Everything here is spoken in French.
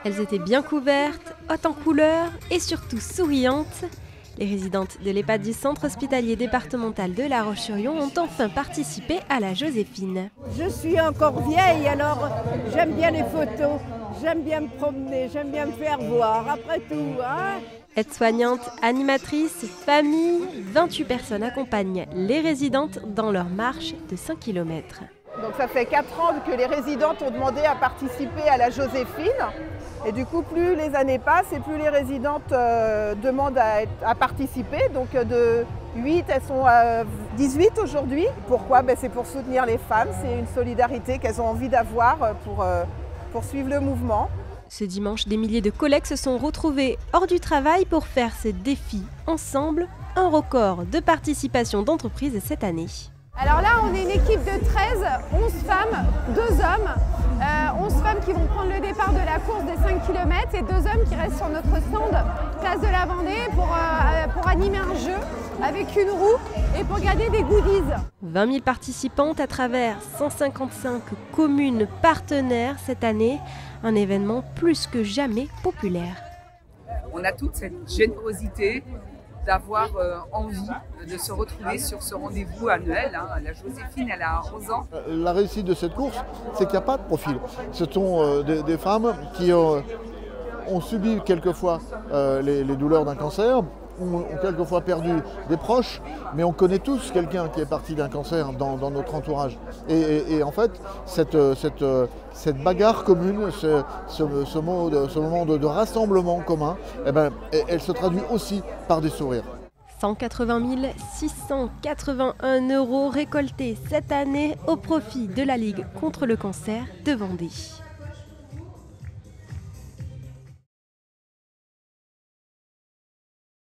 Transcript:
Elles étaient bien couvertes, hautes en couleurs et surtout souriantes. Les résidentes de l'EHPAD du centre hospitalier départemental de La Roche-sur-Yon ont enfin participé à la Joséphine. Je suis encore vieille, alors j'aime bien les photos, j'aime bien me promener, j'aime bien me faire voir, après tout. Hein. Aide-soignante, animatrice, famille, 28 personnes accompagnent les résidentes dans leur marche de 5 km. Donc ça fait 4 ans que les résidentes ont demandé à participer à la Joséphine. Et du coup, plus les années passent et plus les résidentes demandent à participer. Donc de 8, elles sont à 18 aujourd'hui. Pourquoi? C'est pour soutenir les femmes. C'est une solidarité qu'elles ont envie d'avoir pour suivre le mouvement. Ce dimanche, des milliers de collègues se sont retrouvés hors du travail pour faire ce défi ensemble, un record de participation d'entreprise cette année. Alors là, on est une équipe de 13, 11 femmes, 2 hommes. 11 femmes qui vont prendre le départ de la course des 5 km et 2 hommes qui restent sur notre stand Place de la Vendée pour animer un jeu avec une roue et pour gagner des goodies. 20 000 participantes à travers 155 communes partenaires cette année, un événement plus que jamais populaire. On a toute cette générosité d'avoir envie de se retrouver sur ce rendez-vous annuel. La Joséphine, elle a 11 ans. La réussite de cette course, c'est qu'il n'y a pas de profil. Ce sont des femmes qui ont subi quelquefois les douleurs d'un cancer, ont quelquefois perdu des proches, mais on connaît tous quelqu'un qui est parti d'un cancer dans notre entourage. Et en fait, cette bagarre commune, ce moment de rassemblement commun, elle se traduit aussi par des sourires. 180 681 € récoltés cette année au profit de la Ligue contre le cancer de Vendée.